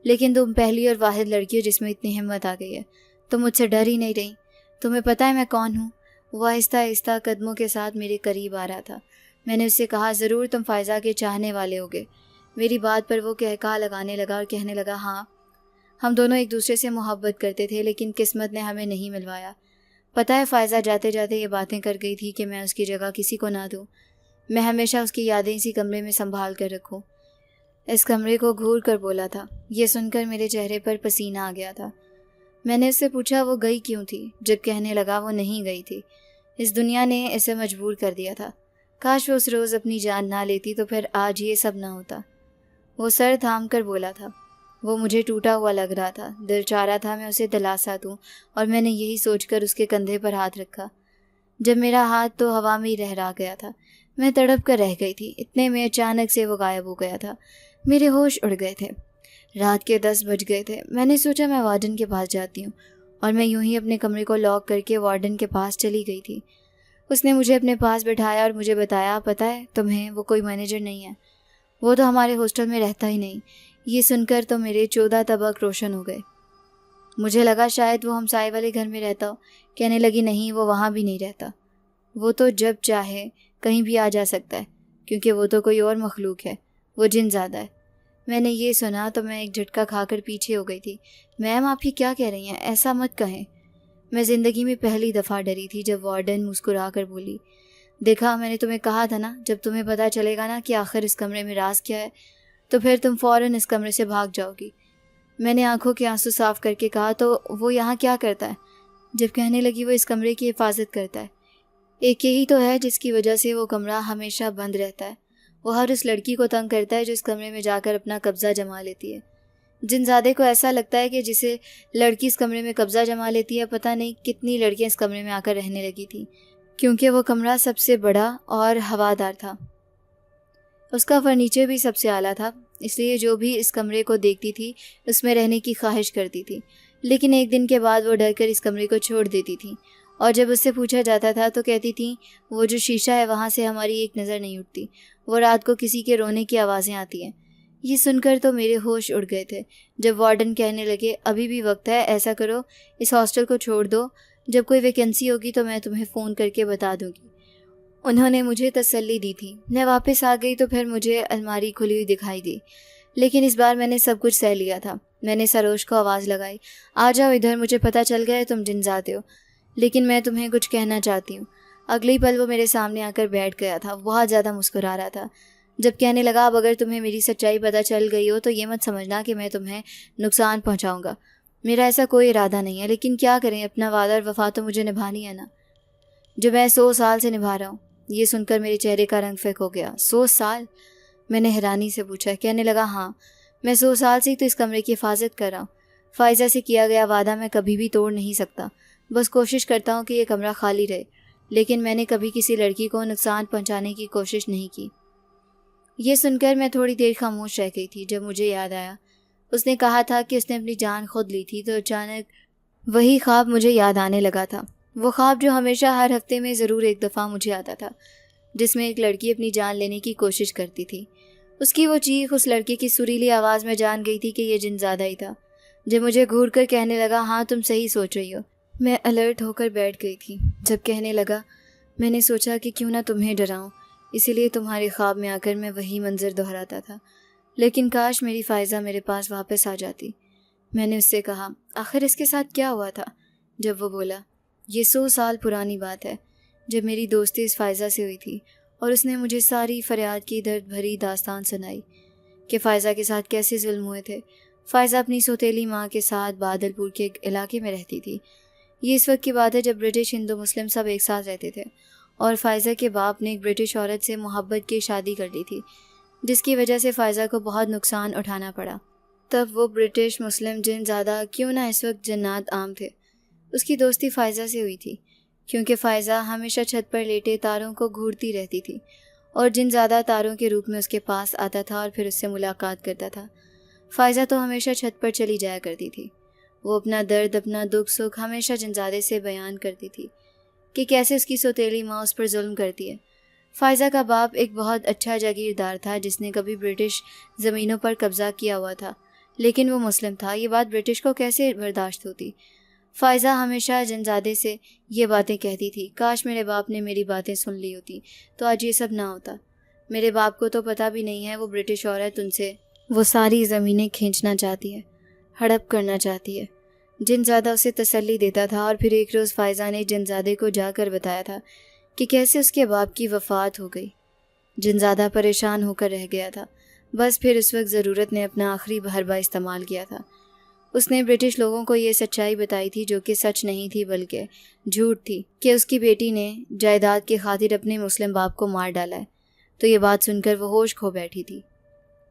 لیکن تم پہلی اور واحد لڑکی ہو جس میں اتنی ہمت آ گئی ہے۔ تم مجھ سے ڈر ہی نہیں رہی۔ تمہیں پتہ ہے میں کون ہوں؟ وہ آہستہ آہستہ قدموں کے ساتھ میرے قریب آ رہا تھا۔ میں نے اس سے کہا، ضرور تم فائزہ کے چاہنے والے ہوگے۔ میری بات پر وہ کہکہا لگانے لگا اور کہنے لگا، ہاں ہم دونوں ایک دوسرے سے محبت کرتے تھے، لیکن قسمت نے ہمیں نہیں ملوایا۔ پتہ ہے فائزہ جاتے جاتے یہ باتیں کر گئی تھی کہ میں اس کی جگہ کسی کو نہ دوں، میں ہمیشہ اس کی یادیں اسی کمرے میں سنبھال کر رکھوں۔ اس کمرے کو گھور کر بولا تھا۔ یہ سن کر میرے چہرے پر پسینہ آ گیا تھا۔ میں نے اس سے پوچھا وہ گئی کیوں تھی؟ جب کہنے لگا وہ نہیں گئی تھی، اس دنیا نے اسے مجبور کر دیا تھا۔ کاش وہ اس روز اپنی جان نہ لیتی تو پھر آج یہ سب نہ ہوتا۔ وہ سر تھام کر بولا تھا۔ وہ مجھے ٹوٹا ہوا لگ رہا تھا، دل چاہ رہا تھا میں اسے دلاسا دوں، اور میں نے یہی سوچ کر اس کے کندھے پر ہاتھ رکھا۔ جب میرا ہاتھ تو ہوا میں ہی رہا گیا تھا، میں تڑپ کر رہ گئی تھی۔ اتنے میں اچانک سے وہ غائب ہو گیا تھا، میرے ہوش اڑ گئے تھے۔ رات کے 10 بج گئے تھے۔ میں نے سوچا میں وارڈن کے پاس جاتی ہوں، اور میں یوں ہی اپنے کمرے کو لاک کر کے وارڈن کے پاس چلی گئی تھی۔ اس نے مجھے اپنے پاس بٹھایا اور مجھے بتایا، پتہ ہے تمہیں وہ کوئی مینیجر نہیں ہے، وہ تو ہمارے ہاسٹل میں رہتا ہی نہیں۔ یہ سن کر تو میرے 14 طبق روشن ہو گئے۔ مجھے لگا شاید وہ ہمسائے والے گھر میں رہتا ہو۔ کہنے لگی، نہیں وہ وہاں بھی نہیں رہتا، وہ تو جب چاہے کہیں بھی آ جا سکتا ہے، کیونکہ وہ تو کوئی اور مخلوق ہے، وہ جن زادہ ہے۔ میں نے یہ سنا تو میں ایک جھٹکا کھا کر پیچھے ہو گئی تھی۔ میم آپ یہ کیا کہہ رہی ہیں؟ ایسا مت کہیں۔ میں زندگی میں پہلی دفعہ ڈری تھی جب وارڈن مسکرا کر بولی، دیکھا میں نے تمہیں کہا تھا نا، جب تمہیں پتہ چلے گا نا کہ آخر اس کمرے میں راز کیا ہے تو پھر تم فوراً اس کمرے سے بھاگ جاؤ گی۔ میں نے آنکھوں کے آنسو صاف کر کے کہا، تو وہ یہاں کیا کرتا ہے؟ جب کہنے لگی، وہ اس کمرے کی حفاظت کرتا ہے۔ ایک یہی تو ہے جس کی وجہ سے وہ کمرہ ہمیشہ بند رہتا ہے۔ وہ ہر اس لڑکی کو تنگ کرتا ہے جو اس کمرے میں جا کر اپنا قبضہ جما لیتی ہے۔ جنزادے کو ایسا لگتا ہے کہ جسے لڑکی اس کمرے میں قبضہ جما لیتی ہے، پتہ نہیں کتنی لڑکیاں اس کمرے میں آ کر رہنے لگی تھیں، کیونکہ وہ کمرہ سب سے بڑا اور ہوادار تھا۔ اس کا فرنیچر بھی سب سے اعلیٰ تھا، اس لیے جو بھی اس کمرے کو دیکھتی تھی اس میں رہنے کی خواہش کرتی تھی۔ لیکن ایک دن کے بعد وہ ڈر کر اس کمرے کو چھوڑ دیتی تھی، اور جب اس سے پوچھا جاتا تھا تو کہتی تھی، وہ جو شیشہ ہے وہاں سے ہماری ایک نظر نہیں اٹھتی، وہ رات کو کسی کے رونے کی آوازیں آتی ہیں۔ یہ سن کر تو میرے ہوش اڑ گئے تھے۔ جب وارڈن کہنے لگے، ابھی بھی وقت ہے، ایسا کرو اس ہاسٹل کو چھوڑ دو، جب کوئی ویکنسی ہوگی تو میں تمہیں فون کر کے بتا دوں گی۔ انہوں نے مجھے تسلی دی تھی۔ میں واپس آ گئی تو پھر مجھے الماری کھلی ہوئی دکھائی دی، لیکن اس بار میں نے سب کچھ سہ لیا تھا۔ میں نے سروش کو آواز لگائی، آ جاؤ ادھر، مجھے پتہ چل گیا ہے تم جنزادے ہو، لیکن میں تمہیں کچھ کہنا چاہتی ہوں۔ اگلی پل وہ میرے سامنے آ کر بیٹھ گیا تھا، بہت زیادہ مسکرا رہا تھا۔ جب کہنے لگا، اب اگر تمہیں میری سچائی پتہ چل گئی ہو تو یہ مت سمجھنا کہ میں تمہیں نقصان پہنچاؤں گا، میرا ایسا کوئی ارادہ نہیں ہے، لیکن کیا کریں، اپنا وعدہ اور وفا تو مجھے نبھانی ہے نا، جو میں 100 سال سے نبھا رہا ہوں۔ یہ سن کر میرے چہرے کا رنگ فیک ہو گیا۔ 100 سال؟ میں نے حیرانی سے پوچھا۔ کہنے لگا، ہاں میں 100 سال سے ہی تو اس کمرے کی حفاظت کر رہا ہوں۔ فائزہ سے کیا گیا وعدہ میں کبھی بھی توڑ نہیں سکتا، بس کوشش کرتا ہوں کہ یہ کمرہ خالی رہے، لیکن میں نے کبھی کسی لڑکی کو نقصان پہنچانے کی کوشش نہیں کی۔ یہ سن کر میں تھوڑی دیر خاموش رہ گئی تھی۔ جب مجھے یاد آیا اس نے کہا تھا کہ اس نے اپنی جان خود لی تھی، تو اچانک وہی خواب مجھے یاد آنے لگا تھا، وہ خواب جو ہمیشہ ہر ہفتے میں ضرور ایک دفعہ مجھے آتا تھا، جس میں ایک لڑکی اپنی جان لینے کی کوشش کرتی تھی۔ اس کی وہ چیخ اس لڑکی کی سریلی آواز میں جان گئی تھی کہ یہ جنزادہ ہی تھا۔ جب مجھے گھور کر کہنے لگا، ہاں تم صحیح سوچ رہی ہو، میں الرٹ ہو کر بیٹھ گئی تھی۔ جب کہنے لگا، میں نے سوچا کہ کیوں نہ تمہیں ڈراؤں، اسی لیے تمہارے خواب میں آ کر میں وہی منظر دہراتا تھا، لیکن کاش میری فائزہ میرے پاس واپس آ جاتی۔ میں نے اس سے کہا، آخر اس کے ساتھ کیا ہوا تھا؟ جب وہ بولا، یہ 100 سال پرانی بات ہے، جب میری دوستی اس فائزہ سے ہوئی تھی، اور اس نے مجھے ساری فریاد کی درد بھری داستان سنائی کہ فائزہ کے ساتھ کیسے ظلم ہوئے تھے۔ فائزہ اپنی سوتیلی ماں کے ساتھ بادل پور کے ایک علاقے میں رہتی تھی۔ یہ اس وقت کی بات ہے جب برٹش، ہندو، مسلم سب ایک ساتھ رہتے تھے، اور فائزہ کے باپ نے ایک برٹش عورت سے محبت کی شادی کر لی تھی، جس کی وجہ سے فائزہ کو بہت نقصان اٹھانا پڑا۔ تب وہ برٹش مسلم جن زیادہ کیوں نہ اس وقت جنات عام تھے، اس کی دوستی فائزہ سے ہوئی تھی، کیونکہ فائزہ ہمیشہ چھت پر لیٹے تاروں کو گھورتی رہتی تھی، اور جن زیادہ تاروں کے روپ میں اس کے پاس آتا تھا اور پھر اس سے ملاقات کرتا تھا۔ فائزہ تو ہمیشہ چھت پر چلی جایا کرتی تھی۔ وہ اپنا درد، اپنا دکھ سکھ ہمیشہ جنزادے سے بیان کرتی تھی کہ کیسے اس کی سوتیلی ماں اس پر ظلم کرتی ہے۔ فائزہ کا باپ ایک بہت اچھا جاگیردار تھا جس نے کبھی برٹش زمینوں پر قبضہ کیا ہوا تھا، لیکن وہ مسلم تھا۔ یہ بات برٹش کو کیسے برداشت ہوتی؟ فائزہ ہمیشہ جنزادے سے یہ باتیں کہتی تھی، کاش میرے باپ نے میری باتیں سن لی ہوتی تو آج یہ سب نہ ہوتا۔ میرے باپ کو تو پتہ بھی نہیں ہے وہ برٹش عورت ان سے وہ ساری زمینیں کھینچنا چاہتی ہے، ہڑپ کرنا چاہتی ہے۔ جنزادہ اسے تسلی دیتا تھا، اور پھر ایک روز فائزہ نے جنزادے کو جا کر بتایا تھا کہ کیسے اس کے باپ کی وفات ہو گئی۔ جنزادہ پریشان ہو کر رہ گیا تھا۔ بس پھر اس وقت ضرورت نے اپنا آخری حربہ استعمال کیا تھا۔ اس نے برٹش لوگوں کو یہ سچائی بتائی تھی جو کہ سچ نہیں تھی بلکہ جھوٹ تھی، کہ اس کی بیٹی نے جائیداد کی خاطر اپنے مسلم باپ کو مار ڈالا ہے۔ تو یہ بات سن کر وہ ہوش کھو بیٹھی تھی۔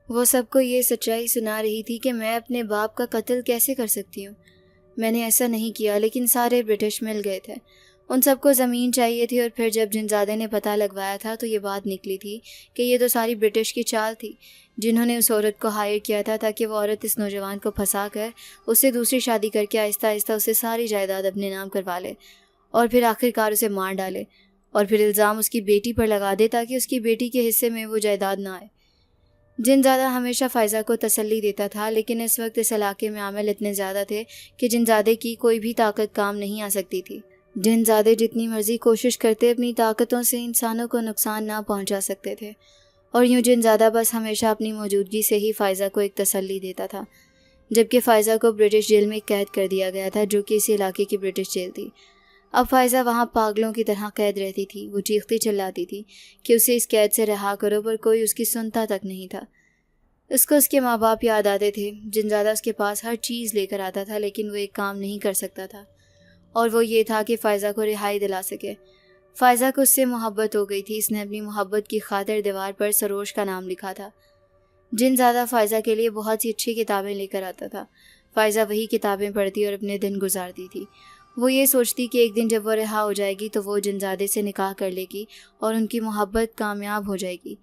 وہ سب کو یہ سچائی سنا رہی تھی کہ میں اپنے باپ کا قتل کیسے کر سکتی ہوں، میں نے ایسا نہیں کیا، لیکن سارے برٹش مل گئے تھے، ان سب کو زمین چاہیے تھی۔ اور پھر جب جنزادے نے پتہ لگوایا تھا تو یہ بات نکلی تھی کہ یہ تو ساری برٹش کی چال تھی، جنہوں نے اس عورت کو ہائر کیا تھا تاکہ وہ عورت اس نوجوان کو پھنسا کر اس سے دوسری شادی کر کے آہستہ آہستہ اسے ساری جائیداد اپنے نام کروا لے اور پھر آخر کار اسے مار ڈالے اور پھر الزام اس کی بیٹی پر لگا دے تاکہ اس کی بیٹی کے حصے میں وہ جائیداد نہ آئے۔ جنزادہ ہمیشہ فائزہ کو تسلی دیتا تھا، لیکن اس وقت اس علاقے میں عامل اتنے زیادہ تھے کہ جنزادے کی کوئی بھی طاقت کام نہیں آ سکتی تھی۔ جنزادے جتنی مرضی کوشش کرتے اپنی طاقتوں سے انسانوں کو نقصان نہ پہنچا سکتے تھے، اور یوں جنزادہ بس ہمیشہ اپنی موجودگی سے ہی فائزہ کو ایک تسلی دیتا تھا۔ جبکہ فائزہ کو برٹش جیل میں قید کر دیا گیا تھا جو کہ اسی علاقے کی برٹش جیل تھی۔ اب فائزہ وہاں پاگلوں کی طرح قید رہتی تھی۔ وہ چیختی چلاتی تھی کہ اسے اس قید سے رہا کرو، پر کوئی اس کی سنتا تک نہیں تھا۔ اس کو اس کے ماں باپ یاد آتے تھے۔ جنزادہ اس کے پاس ہر چیز لے کر آتا تھا، لیکن وہ ایک کام نہیں کر سکتا تھا، اور وہ یہ تھا کہ فائزہ کو رہائی دلا سکے۔ فائزہ کو اس سے محبت ہو گئی تھی۔ اس نے اپنی محبت کی خاطر دیوار پر سروش کا نام لکھا تھا۔ جنزادہ فائزہ کے لیے بہت سی اچھی کتابیں لے کر آتا تھا۔ فائزہ وہی کتابیں پڑھتی اور اپنے دن گزارتی تھی۔ وہ یہ سوچتی کہ ایک دن جب وہ رہا ہو جائے گی تو وہ جنزادے سے نکاح کر لے گی اور ان کی محبت کامیاب ہو جائے گی۔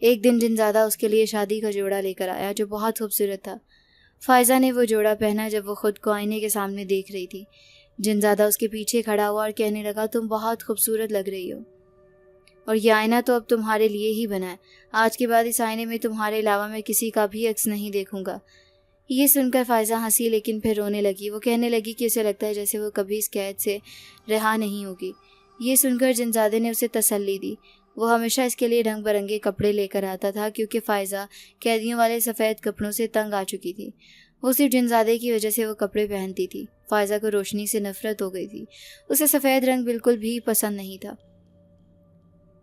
ایک دن جنزادہ اس کے لیے شادی کا جوڑا لے کر آیا جو بہت خوبصورت تھا۔ فائزہ نے وہ جوڑا پہنا جب وہ خود کو آئینے کے سامنے دیکھ رہی تھی۔ جنزادہ اس کے پیچھے کھڑا ہوا اور کہنے لگا، تم بہت خوبصورت لگ رہی ہو، اور یہ آئینہ تو اب تمہارے لیے ہی بنا ہے۔ آج کے بعد اس آئینے میں تمہارے علاوہ میں کسی کا بھی عکس نہیں دیکھوں گا۔ یہ سن کر فائزہ ہنسی، لیکن پھر رونے لگی۔ وہ کہنے لگی کہ اسے لگتا ہے جیسے وہ کبھی اس قید سے رہا نہیں ہوگی۔ یہ سن کر جنزادے نے اسے تسلی دی۔ وہ ہمیشہ اس کے لیے رنگ برنگے کپڑے لے کر آتا تھا کیونکہ فائزہ قیدیوں والے سفید کپڑوں سے تنگ آ چکی تھی۔ وہ صرف جنزادے کی وجہ سے وہ کپڑے پہنتی تھی۔ فائزہ کو روشنی سے نفرت ہو گئی تھی۔ اسے سفید رنگ بالکل بھی پسند نہیں تھا۔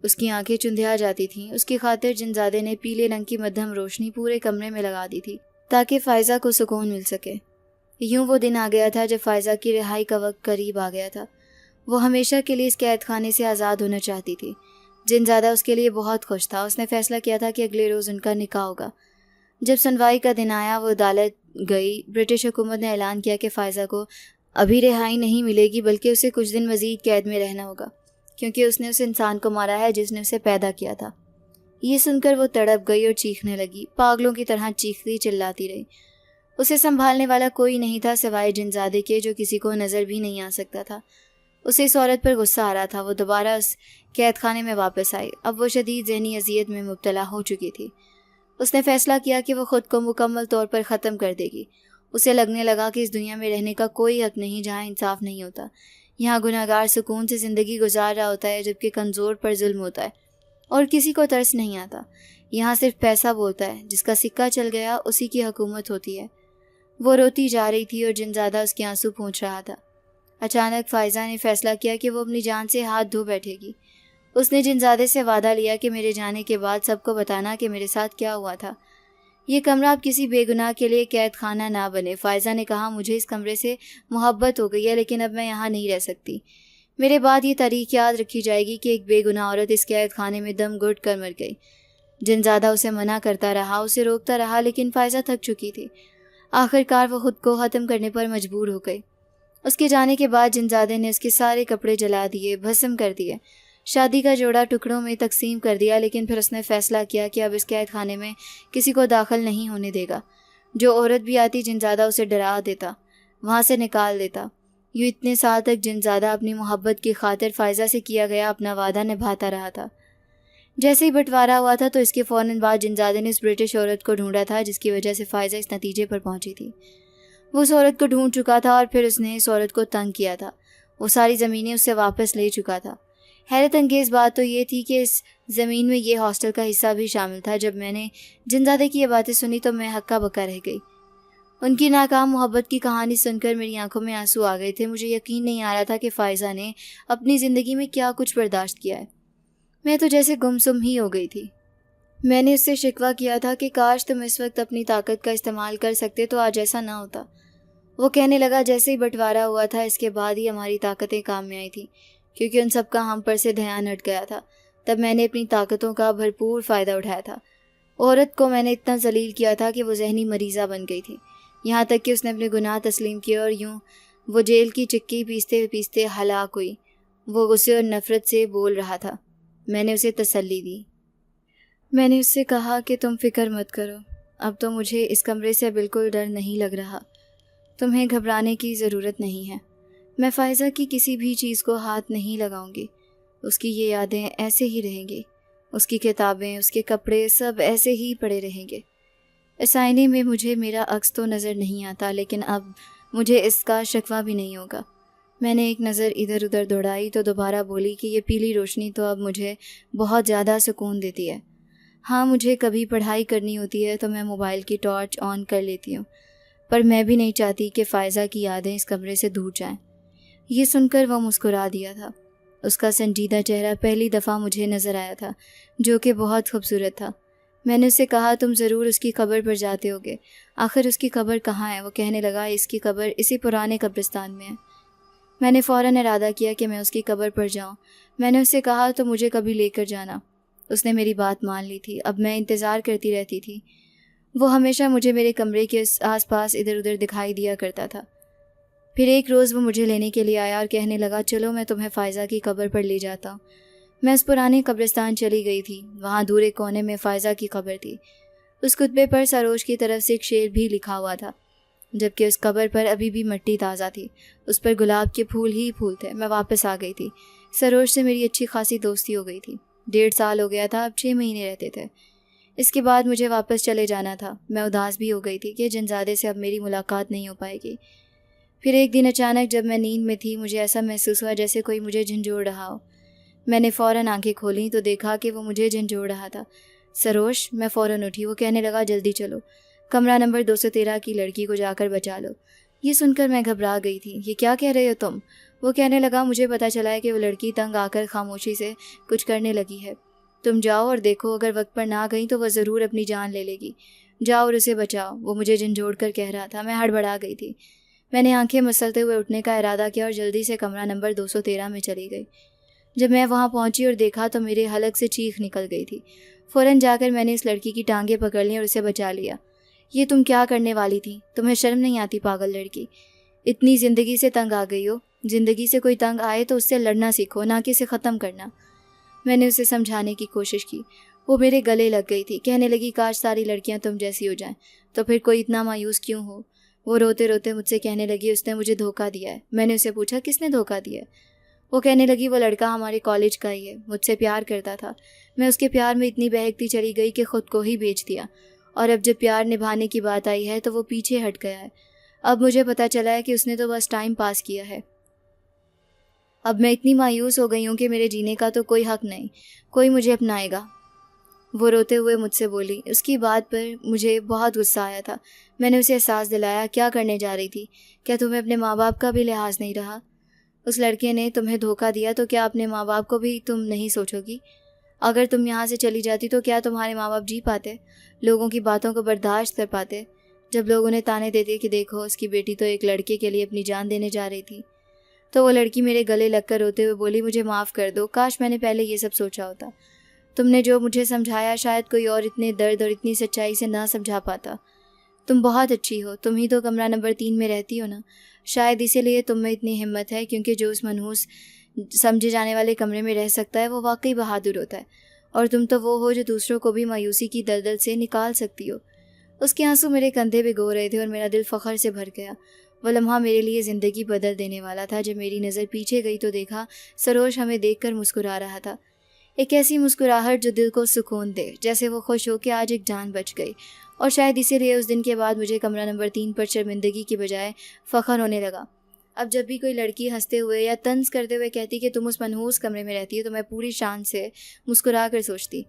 اس کی آنکھیں چندھیا جاتی تھیں۔ اس کی خاطر جنزادے نے پیلے رنگ کی مدھم روشنی پورے کمرے میں لگا دی تھی تاکہ فائزہ کو سکون مل سکے۔ یوں وہ دن آ گیا تھا جب فائزہ کی رہائی کا وقت قریب آ گیا تھا۔ وہ ہمیشہ کے لیے اس قید خانے سے آزاد ہونا چاہتی تھی۔ جنزادہ اس کے لیے بہت خوش تھا۔ اس نے فیصلہ کیا تھا کہ اگلے روز ان کا نکاح ہوگا۔ جب سنوائی کا دن آیا، وہ عدالت گئی۔ برٹش حکومت نے اعلان کیا کہ فائزہ کو ابھی رہائی نہیں ملے گی بلکہ اسے کچھ دن مزید قید میں رہنا ہوگا، کیونکہ اس نے اس انسان کو مارا ہے جس نے اسے پیدا کیا تھا۔ یہ سن کر وہ تڑپ گئی اور چیخنے لگی، پاگلوں کی طرح چیختی چلاتی رہی۔ اسے سنبھالنے والا کوئی نہیں تھا سوائے جنزادے کے، جو کسی کو نظر بھی نہیں آ سکتا تھا۔ اسے اس عورت پر غصہ آ رہا تھا۔ وہ دوبارہ اس قید خانے میں واپس آئی۔ اب وہ شدید ذہنی اذیت میں مبتلا ہو چکی تھی۔ اس نے فیصلہ کیا کہ وہ خود کو مکمل طور پر ختم کر دے گی۔ اسے لگنے لگا کہ اس دنیا میں رہنے کا کوئی حق نہیں جہاں انصاف نہیں ہوتا۔ یہاں گناہگار سکون سے زندگی گزار رہا ہوتا ہے جبکہ کمزور پر ظلم ہوتا ہے اور کسی کو ترس نہیں آتا۔ یہاں صرف پیسہ بولتا ہے، جس کا سکہ چل گیا اسی کی حکومت ہوتی ہے۔ وہ روتی جا رہی تھی اور جنزادہ اس کے آنسو پونچھ رہا تھا۔ اچانک فائزہ نے فیصلہ کیا کہ وہ اپنی جان سے ہاتھ دھو بیٹھے گی۔ اس نے جنزادے سے وعدہ لیا کہ میرے جانے کے بعد سب کو بتانا کہ میرے ساتھ کیا ہوا تھا۔ یہ کمرہ اب کسی بے گناہ کے لیے قید خانہ نہ بنے۔ فائزہ نے کہا، مجھے اس کمرے سے محبت ہو گئی ہے لیکن اب میں یہاں نہیں رہ سکتی۔ میرے بعد یہ تاریخ یاد رکھی جائے گی کہ ایک بے گناہ عورت اس قید خانے میں دم گھٹ کر مر گئی۔ جنزادہ اسے منع کرتا رہا، اسے روکتا رہا، لیکن فائزہ تھک چکی تھی۔ آخر کار وہ خود کو ختم کرنے پر مجبور ہو گئی۔ اس کے جانے کے بعد جنزادے نے اس کے سارے کپڑے جلا دیے، بھسم کر دیے۔ شادی کا جوڑا ٹکڑوں میں تقسیم کر دیا، لیکن پھر اس نے فیصلہ کیا کہ اب اس قید خانے میں کسی کو داخل نہیں ہونے دے گا۔ جو عورت بھی آتی جنزادہ اسے ڈرا دیتا، وہاں سے نکال دیتا۔ یوں اتنے سال تک جنزادہ اپنی محبت کی خاطر فائزہ سے کیا گیا اپنا وعدہ نبھاتا رہا تھا۔ جیسے ہی بٹوارا ہوا تھا تو اس کے فوراً بعد جنزادے نے اس برٹش عورت کو ڈھونڈا تھا جس کی وجہ سے فائزہ اس نتیجے پر پہنچی تھی۔ وہ اس عورت کو ڈھونڈ چکا تھا اور پھر اس نے اس عورت کو تنگ کیا تھا۔ وہ ساری زمینیں اس سے واپس لے چکا تھا۔ حیرت انگیز بات تو یہ تھی کہ اس زمین میں یہ ہاسٹل کا حصہ بھی شامل تھا۔ جب میں نے جنزادے کی یہ باتیں سنی تو میں ہکا بکا رہ گئی۔ ان کی ناکام محبت کی کہانی سن کر میری آنکھوں میں آنسو آ گئے تھے۔ مجھے یقین نہیں آ رہا تھا کہ فائزہ نے اپنی زندگی میں کیا کچھ برداشت کیا ہے۔ میں تو جیسے گمسم ہی ہو گئی تھی۔ میں نے اس سے شکوہ کیا تھا کہ کاش تم اس وقت اپنی طاقت کا استعمال کر سکتے تو آج ایسا نہ ہوتا۔ وہ کہنے لگا جیسے ہی بٹوارا ہوا تھا اس کے بعد ہی ہماری طاقتیں کام میں آئی تھیں، کیونکہ ان سب کا ہم پر سے دھیان ہٹ گیا تھا۔ تب میں نے اپنی طاقتوں کا بھرپور فائدہ اٹھایا تھا۔ عورت کو میں نے اتنا ذلیل کیا تھا کہ وہ ذہنی مریضہ بن گئی تھی، یہاں تک کہ اس نے اپنے گناہ تسلیم کیے اور یوں وہ جیل کی چکی پیستے پیستے ہلاک ہوئی۔ وہ غصے اور نفرت سے بول رہا تھا۔ میں نے اسے تسلی دی۔ میں نے اس سے کہا کہ تم فکر مت کرو، اب تو مجھے اس کمرے سے بالکل ڈر نہیں لگ رہا۔ تمہیں گھبرانے کی ضرورت نہیں ہے۔ میں فائزہ کی کسی بھی چیز کو ہاتھ نہیں لگاؤں گی۔ اس کی یہ یادیں ایسے ہی رہیں گی، اس کی کتابیں، اس کے کپڑے سب ایسے ہی پڑے رہیں گے۔ اس آئینے میں مجھے میرا عکس تو نظر نہیں آتا، لیکن اب مجھے اس کا شکوہ بھی نہیں ہوگا۔ میں نے ایک نظر ادھر ادھر دوڑائی تو دوبارہ بولی کہ یہ پیلی روشنی تو اب مجھے بہت زیادہ سکون دیتی ہے۔ ہاں، مجھے کبھی پڑھائی کرنی ہوتی ہے تو میں موبائل کی ٹارچ آن کر لیتی ہوں، پر میں بھی نہیں چاہتی کہ فائزہ کی یادیں اس کمرے سے دور جائیں۔ یہ سن کر وہ مسکرا دیا تھا۔ اس کا سنجیدہ چہرہ پہلی دفعہ مجھے نظر آیا تھا، جو کہ بہت خوبصورت تھا۔ میں نے اس سے کہا تم ضرور اس کی قبر پر جاتے ہوگے، آخر اس کی قبر کہاں ہے؟ وہ کہنے لگا اس کی قبر اسی پرانے قبرستان میں ہے۔ میں نے فوراً ارادہ کیا کہ میں اس کی قبر پر جاؤں۔ میں نے اس سے کہا تو مجھے کبھی لے کر جانا۔ اس نے میری بات مان لی تھی۔ اب میں انتظار کرتی رہتی تھی۔ وہ ہمیشہ مجھے میرے کمرے کے آس پاس ادھر ادھر دکھائی دیا کرتا تھا۔ پھر ایک روز وہ مجھے لینے کے لیے آیا اور کہنے لگا چلو میں تمہیں فائزہ کی قبر پر لے جاتا ہوں۔ میں اس پرانے قبرستان چلی گئی تھی۔ وہاں دور ایک کونے میں فائزہ کی قبر تھی۔ اس خطبے پر سروش کی طرف سے ایک شعر بھی لکھا ہوا تھا، جبکہ اس قبر پر ابھی بھی مٹی تازہ تھی، اس پر گلاب کے پھول ہی پھول تھے۔ میں واپس آ گئی تھی۔ سروش سے میری اچھی خاصی دوستی ہو گئی تھی۔ 1.5 سال ہو گیا تھا، اب 6 مہینے رہتے تھے۔ اس کے بعد مجھے واپس چلے جانا تھا۔ میں اداس بھی ہو گئی تھی کہ جنزادے سے اب میری ملاقات نہیں ہو پائے گی۔ پھر ایک دن اچانک جب میں نیند میں تھی مجھے ایسا محسوس ہوا جیسے کوئی مجھے جھنجھوڑ رہا ہو۔ میں نے فوراً آنکھیں کھولیں تو دیکھا کہ وہ مجھے جھنجھوڑ رہا تھا۔ سروش، میں فوراً اٹھی۔ وہ کہنے لگا جلدی چلو، کمرہ نمبر 213 کی لڑکی کو جا کر بچا لو۔ یہ سن کر میں گھبرا گئی تھی۔ یہ کیا کہہ رہے ہو تم؟ وہ کہنے لگا مجھے پتہ چلا ہے کہ وہ لڑکی تنگ آ کر خاموشی سے کچھ کرنے لگی ہے۔ تم جاؤ اور دیکھو، اگر وقت پر نہ گئی تو وہ ضرور اپنی جان لے گی۔ جاؤ اور اسے بچاؤ، وہ مجھے جھنجھوڑ کر کہہ رہا تھا۔ میں ہڑبڑا گئی تھی۔ میں نے آنکھیں مسلتے ہوئے اٹھنے کا ارادہ کیا اور جلدی سے کمرہ نمبر 213 میں چلی گئی۔ جب میں وہاں پہنچی اور دیکھا تو میرے حلق سے چیخ نکل گئی تھی۔ فوراً جا کر میں نے اس لڑکی کی ٹانگیں پکڑ لیں اور اسے بچا لیا۔ یہ تم کیا کرنے والی تھی؟ تمہیں شرم نہیں آتی پاگل لڑکی؟ اتنی زندگی سے تنگ آ گئی ہو؟ زندگی سے کوئی تنگ آئے تو اس سے لڑنا سیکھو، نہ کہ اسے ختم کرنا۔ میں نے اسے سمجھانے کی کوشش کی۔ وہ میرے گلے لگ گئی تھی، کہنے لگی کاش ساری لڑکیاں تم جیسی ہو جائیں، تو پھر کوئی اتنا مایوس کیوں ہو؟ وہ روتے روتے مجھ سے کہنے لگی اس نے مجھے دھوکہ دیا ہے۔ میں نے اسے پوچھا کس نے دھوکہ دیا ہے؟ وہ کہنے لگی وہ لڑکا ہمارے کالج کا ہی ہے، مجھ سے پیار کرتا تھا۔ میں اس کے پیار میں اتنی بہکتی چلی گئی کہ خود کو ہی بیچ دیا، اور اب جب پیار نبھانے کی بات آئی ہے تو وہ پیچھے ہٹ گیا ہے۔ اب مجھے پتہ چلا ہے کہ اس نے تو بس ٹائم پاس کیا ہے۔ اب میں اتنی مایوس ہو گئی ہوں کہ میرے جینے کا تو کوئی حق نہیں، کوئی مجھے اپنائے گا۔ وہ روتے ہوئے مجھ سے بولی۔ اس کی بات پر مجھے بہت غصہ آیا تھا۔ میں نے اسے احساس دلایا کیا کرنے جا رہی تھی؟ کیا تمہیں اپنے ماں باپ کا بھی لحاظ نہیں رہا؟ اس لڑکے نے تمہیں دھوکہ دیا تو کیا اپنے ماں باپ کو بھی تم نہیں سوچو گی؟ اگر تم یہاں سے چلی جاتی تو کیا تمہارے ماں باپ جی پاتے؟ لوگوں کی باتوں کو برداشت کر پاتے؟ جب لوگ انہیں تانے دیتے کہ دیکھو اس کی بیٹی تو ایک لڑکے کے لیے اپنی جان دینے جا رہی تھی، تو وہ لڑکی میرے گلے لگ کر روتے ہوئے بولی مجھے معاف کر دو، کاش میں نے پہلے یہ سب سوچا ہوتا۔ تم نے جو مجھے سمجھایا شاید کوئی اور اتنے درد اور اتنی سچائی سے نہ سمجھا پاتا۔ تم بہت اچھی ہو، تم ہی تو کمرہ نمبر 3 میں رہتی ہو نا، شاید اسی لیے تم میں اتنی ہمت ہے، کیونکہ جو اس منحوس سمجھے جانے والے کمرے میں رہ سکتا ہے وہ واقعی بہادر ہوتا ہے، اور تم تو وہ ہو جو دوسروں کو بھی مایوسی کی دلدل سے نکال سکتی ہو۔ اس کے آنسو میرے کندھے بھگو رہے تھے اور میرا دل فخر سے بھر گیا۔ وہ لمحہ میرے لیے زندگی بدل دینے والا تھا۔ جب میری نظر پیچھے گئی تو دیکھا سروش ہمیں دیکھ کر مسکرا رہا تھا، ایک ایسی مسکراہٹ جو دل کو سکون دے، جیسے وہ خوش ہو کہ آج ایک جان بچ گئی۔ اور شاید اسی لیے اس دن کے بعد مجھے کمرہ نمبر 3 پر شرمندگی کی بجائے فخر ہونے لگا۔ اب جب بھی کوئی لڑکی ہنستے ہوئے یا طنز کرتے ہوئے کہتی کہ تم اس منحوس کمرے میں رہتی ہو تو میں پوری شان سے مسکرا کر سوچتی،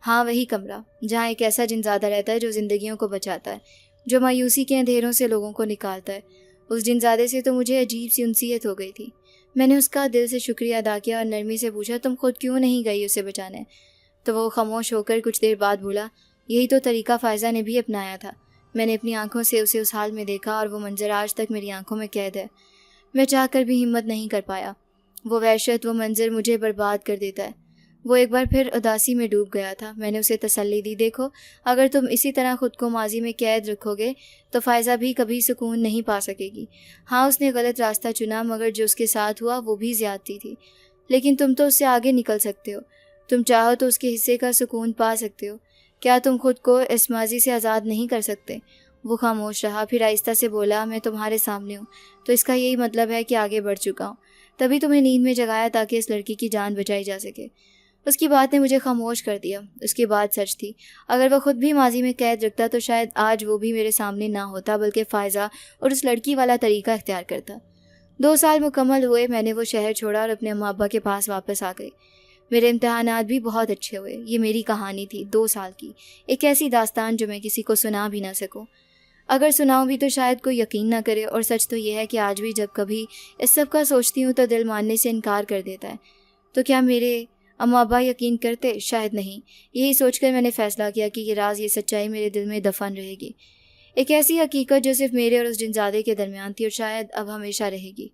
ہاں وہی کمرہ جہاں ایک ایسا جنزادہ رہتا ہے جو زندگیوں کو بچاتا ہے، جو مایوسی کے اندھیروں سے لوگوں کو نکالتا ہے۔ اس جنزادے سے تو مجھے عجیب سی انسیت ہو گئی تھی۔ میں نے اس کا دل سے شکریہ ادا کیا اور نرمی سے پوچھا، تم خود کیوں نہیں گئی اسے بچانے؟ تو وہ خاموش ہو کر کچھ دیر بعد بولا، یہی تو طریقہ فائزہ نے بھی اپنایا تھا۔ میں نے اپنی آنکھوں سے اسے اس حال میں دیکھا اور وہ منظر آج تک میری آنکھوں میں قید ہے۔ میں چاہ کر بھی ہمت نہیں کر پایا۔ وہ وحشت، وہ منظر مجھے برباد کر دیتا ہے۔ وہ ایک بار پھر اداسی میں ڈوب گیا تھا۔ میں نے اسے تسلی دی، دیکھو اگر تم اسی طرح خود کو ماضی میں قید رکھو گے تو فائزہ بھی کبھی سکون نہیں پا سکے گی۔ ہاں اس نے غلط راستہ چنا، مگر جو اس کے ساتھ ہوا وہ بھی زیادتی تھی، لیکن تم تو اس سے آگے نکل سکتے ہو۔ تم چاہو تو اس کے حصے کا سکون پا سکتے ہو۔ کیا تم خود کو اس ماضی سے آزاد نہیں کر سکتے؟ وہ خاموش رہا، پھر آہستہ سے بولا، میں تمہارے سامنے ہوں تو اس کا یہی مطلب ہے کہ آگے بڑھ چکا ہوں، تبھی تمہیں نیند میں جگایا تاکہ اس لڑکی کی جان بچائی جا سکے۔ اس کی بات نے مجھے خاموش کر دیا۔ اس کی بات سچ تھی۔ اگر وہ خود بھی ماضی میں قید رکھتا تو شاید آج وہ بھی میرے سامنے نہ ہوتا، بلکہ فائزہ اور اس لڑکی والا طریقہ اختیار کرتا۔ 2 سال مکمل ہوئے، میں نے وہ شہر چھوڑا اور اپنے اماں ابا کے پاس واپس آ گئی۔ میرے امتحانات بھی بہت اچھے ہوئے۔ یہ میری کہانی تھی 2 سال کی، ایک ایسی داستان جو میں کسی کو سنا بھی نہ سکوں۔ اگر سناؤں بھی تو شاید کوئی یقین نہ کرے، اور سچ تو یہ ہے کہ آج بھی جب کبھی اس سب کا سوچتی ہوں تو دل ماننے سے انکار کر دیتا ہے۔ تو کیا میرے اماں ابا یقین کرتے؟ شاید نہیں۔ یہی سوچ کر میں نے فیصلہ کیا کہ یہ راز، یہ سچائی میرے دل میں دفن رہے گی، ایک ایسی حقیقت جو صرف میرے اور اس جنزادے کے درمیان تھی اور شاید اب ہمیشہ رہے گی۔